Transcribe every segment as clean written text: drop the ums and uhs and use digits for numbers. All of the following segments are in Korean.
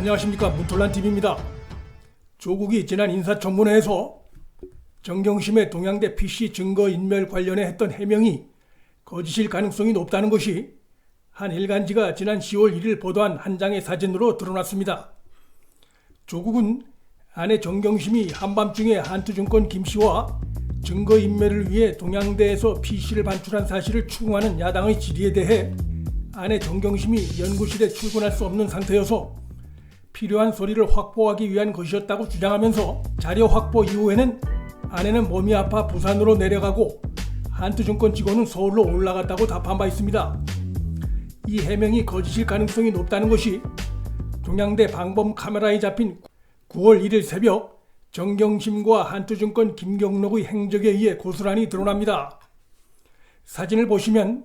안녕하십니까, 문톨란TV입니다. 조국이 지난 인사청문회에서 정경심의 동양대 PC 증거인멸 관련해 했던 해명이 거짓일 가능성이 높다는 것이 한 일간지가 지난 10월 1일 보도한 한 장의 사진으로 드러났습니다. 조국은 아내 정경심이 한밤중에 한투증권 김씨와 증거인멸을 위해 동양대에서 PC를 반출한 사실을 추궁하는 야당의 질의에 대해 아내 정경심이 연구실에 출근할 수 없는 상태여서 필요한 서류를 확보하기 위한 것이었다고 주장하면서 자료 확보 이후에는 아내는 몸이 아파 부산으로 내려가고 한투증권 직원은 서울로 올라갔다고 답한 바 있습니다. 이 해명이 거짓일 가능성이 높다는 것이 동양대 방범 카메라에 잡힌 9월 1일 새벽 정경심과 한투증권 김경록의 행적에 의해 고스란히 드러납니다. 사진을 보시면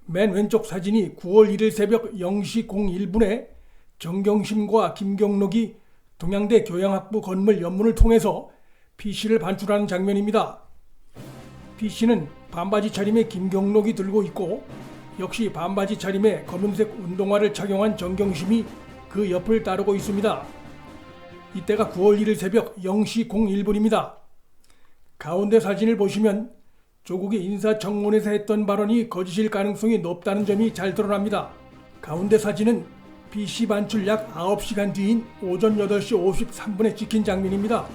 맨 왼쪽 사진이 9월 1일 새벽 0시 01분에 정경심과 김경록이 동양대 교양학부 건물 연문을 통해서 PC를 반출하는 장면입니다. PC는 반바지 차림의 김경록이 들고 있고 역시 반바지 차림의 검은색 운동화를 착용한 정경심이 그 옆을 따르고 있습니다. 이때가 9월 1일 새벽 0시 01분입니다. 가운데 사진을 보시면 조국이 인사청문회에서 했던 발언이 거짓일 가능성이 높다는 점이 잘 드러납니다. 가운데 사진은 PC 반출 약 9시간 뒤인 오전 8시 53분에 찍힌 장면입니다.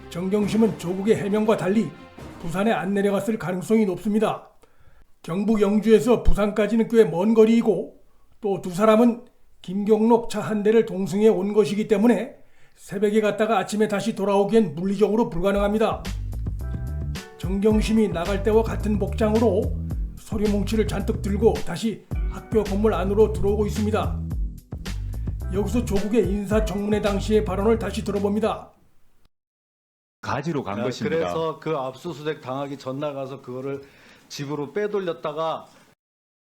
정경심은 조국의 해명과 달리 부산에 안 내려갔을 가능성이 높습니다. 경북 영주에서 부산까지는 꽤 먼 거리이고 또 두 사람은 김경록 차 한 대를 동승해 온 것이기 때문에 새벽에 갔다가 아침에 다시 돌아오기엔 물리적으로 불가능합니다. 정경심이 나갈 때와 같은 복장으로 서류 뭉치를 잔뜩 들고 다시 학교 건물 안으로 들어오고 있습니다. 여기서 조국의 인사청문회 당시의 발언을 다시 들어봅니다. 가지로 간 것입니다. 그래서 그 압수수색 당하기 전날 가서 그거를 집으로 빼돌렸다가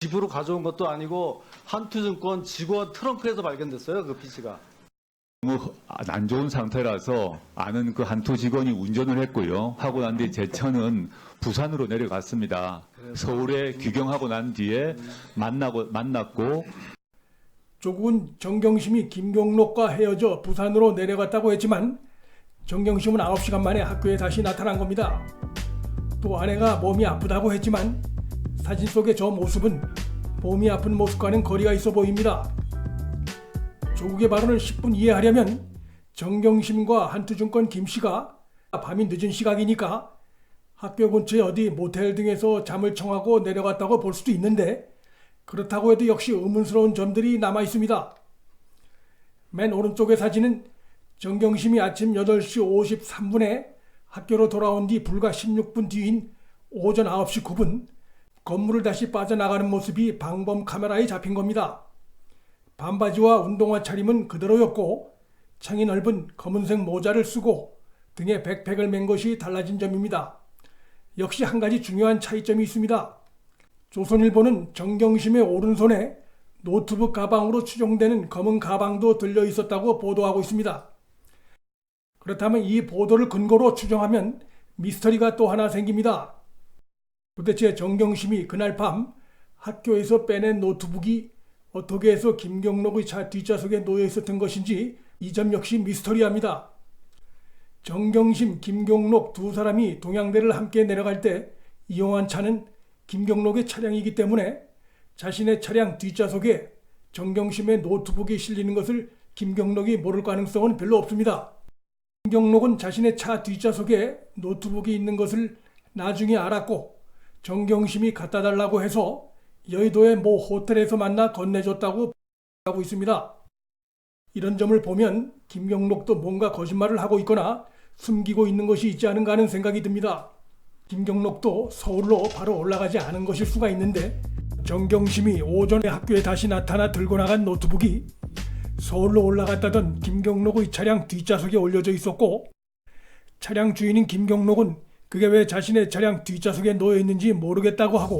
집으로 가져온 것도 아니고 한투증권 직원 트렁크에서 발견됐어요. 그 PC가. 너무 안 좋은 상태라서 아는 그 한투 직원이 운전을 했고요. 하고 난 뒤에 제 차는 부산으로 내려갔습니다. 서울에 귀경하고 난 뒤에 만났고 조국은 정경심이 김경록과 헤어져 부산으로 내려갔다고 했지만 정경심은 9시간 만에 학교에 다시 나타난 겁니다. 또 아내가 몸이 아프다고 했지만 사진 속의 저 모습은 몸이 아픈 모습과는 거리가 있어 보입니다. 조국의 발언을 10분 이해하려면 정경심과 한투증권 김씨가 밤이 늦은 시각이니까 학교 근처에 어디 모텔 등에서 잠을 청하고 내려갔다고 볼 수도 있는데 그렇다고 해도 역시 의문스러운 점들이 남아 있습니다. 맨 오른쪽의 사진은 정경심이 아침 8시 53분에 학교로 돌아온 뒤 불과 16분 뒤인 오전 9시 9분 건물을 다시 빠져나가는 모습이 방범 카메라에 잡힌 겁니다. 반바지와 운동화 차림은 그대로였고 창이 넓은 검은색 모자를 쓰고 등에 백팩을 맨 것이 달라진 점입니다. 역시 한 가지 중요한 차이점이 있습니다. 조선일보는 정경심의 오른손에 노트북 가방으로 추정되는 검은 가방도 들려 있었다고 보도하고 있습니다. 그렇다면 이 보도를 근거로 추정하면 미스터리가 또 하나 생깁니다. 도대체 정경심이 그날 밤 학교에서 빼낸 노트북이 어떻게 해서 김경록의 차 뒷좌석에 놓여 있었던 것인지 이 점 역시 미스터리합니다. 정경심, 김경록 두 사람이 동양대를 함께 내려갈 때 이용한 차는 김경록의 차량이기 때문에 자신의 차량 뒷좌석에 정경심의 노트북이 실리는 것을 김경록이 모를 가능성은 별로 없습니다. 김경록은 자신의 차 뒷좌석에 노트북이 있는 것을 나중에 알았고 정경심이 갖다 달라고 해서 여의도의 모 호텔에서 만나 건네줬다고 하고 있습니다. 이런 점을 보면 김경록도 뭔가 거짓말을 하고 있거나 숨기고 있는 것이 있지 않은가 하는 생각이 듭니다. 김경록도 서울로 바로 올라가지 않은 것일 수가 있는데 정경심이 오전에 학교에 다시 나타나 들고 나간 노트북이 서울로 올라갔다던 김경록의 차량 뒷좌석에 올려져 있었고 차량 주인인 김경록은 그게 왜 자신의 차량 뒷좌석에 놓여 있는지 모르겠다고 하고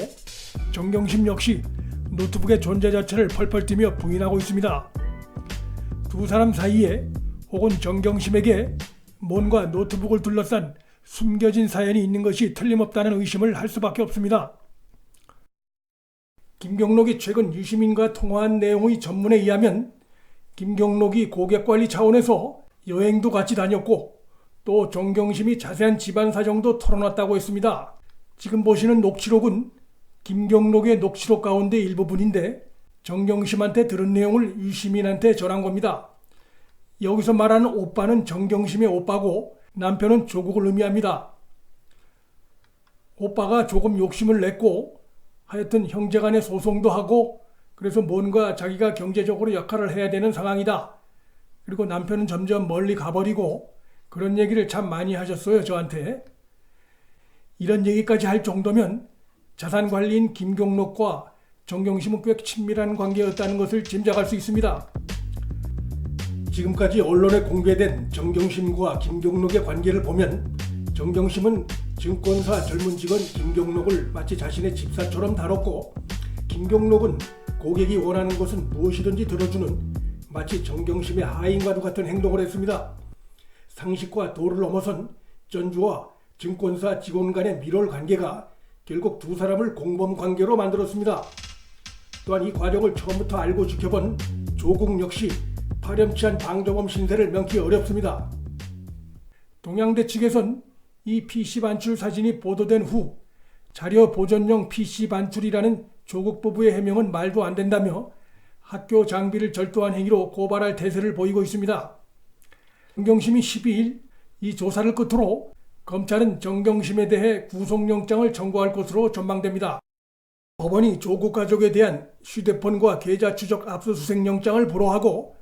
정경심 역시 노트북의 존재 자체를 펄펄 뛰며 부인하고 있습니다. 두 사람 사이에 혹은 정경심에게 뭔가 노트북을 둘러싼 숨겨진 사연이 있는 것이 틀림없다는 의심을 할 수밖에 없습니다. 김경록이 최근 유시민과 통화한 내용의 전문에 의하면 김경록이 고객관리 차원에서 여행도 같이 다녔고 또 정경심이 자세한 집안 사정도 털어놨다고 했습니다. 지금 보시는 녹취록은 김경록의 녹취록 가운데 일부분인데 정경심한테 들은 내용을 유시민한테 전한 겁니다. 여기서 말하는 오빠는 정경심의 오빠고 남편은 조국을 의미합니다. 오빠가 조금 욕심을 냈고 하여튼 형제간의 소송도 하고 그래서 뭔가 자기가 경제적으로 역할을 해야 되는 상황이다. 그리고 남편은 점점 멀리 가버리고 그런 얘기를 참 많이 하셨어요, 저한테. 이런 얘기까지 할 정도면 자산관리인 김경록과 정경심은 꽤 친밀한 관계였다는 것을 짐작할 수 있습니다. 지금까지 언론에 공개된 정경심과 김경록의 관계를 보면 정경심은 증권사 젊은 직원 김경록을 마치 자신의 집사처럼 다뤘고 김경록은 고객이 원하는 것은 무엇이든지 들어주는 마치 정경심의 하인과도 같은 행동을 했습니다. 상식과 도를 넘어선 전주와 증권사 직원 간의 밀월 관계가 결국 두 사람을 공범 관계로 만들었습니다. 또한 이 과정을 처음부터 알고 지켜본 조국 역시 파렴치한 방조범 신세를 명기 어렵습니다. 동양대 측에선 이 PC 반출 사진이 보도된 후 자료 보존용 PC 반출이라는 조국 부부의 해명은 말도 안 된다며 학교 장비를 절도한 행위로 고발할 태세를 보이고 있습니다. 정경심이 12일 이 조사를 끝으로 검찰은 정경심에 대해 구속영장을 청구할 것으로 전망됩니다. 법원이 조국 가족에 대한 휴대폰과 계좌 추적 압수수색 영장을 불허하고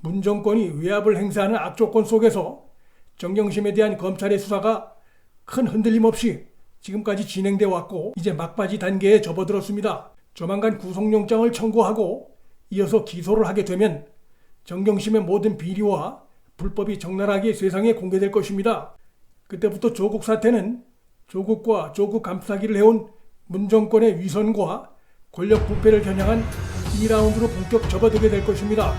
문 정권이 외압을 행사하는 악조건 속에서 정경심에 대한 검찰의 수사가 큰 흔들림 없이 지금까지 진행돼 왔고 이제 막바지 단계에 접어들었습니다. 조만간 구속영장을 청구하고 이어서 기소를 하게 되면 정경심의 모든 비리와 불법이 적나라하게 세상에 공개될 것입니다. 그때부터 조국 사태는 조국과 조국 감싸기를 해온 문정권의 위선과 권력 부패를 겨냥한 2라운드로 본격 접어들게 될 것입니다.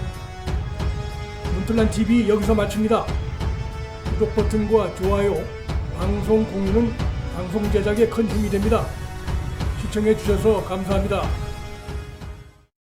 문틀란TV 여기서 마칩니다. 구독 버튼과 좋아요, 방송 공유는 방송 제작에 큰 힘이 됩니다. 시청해 주셔서 감사합니다.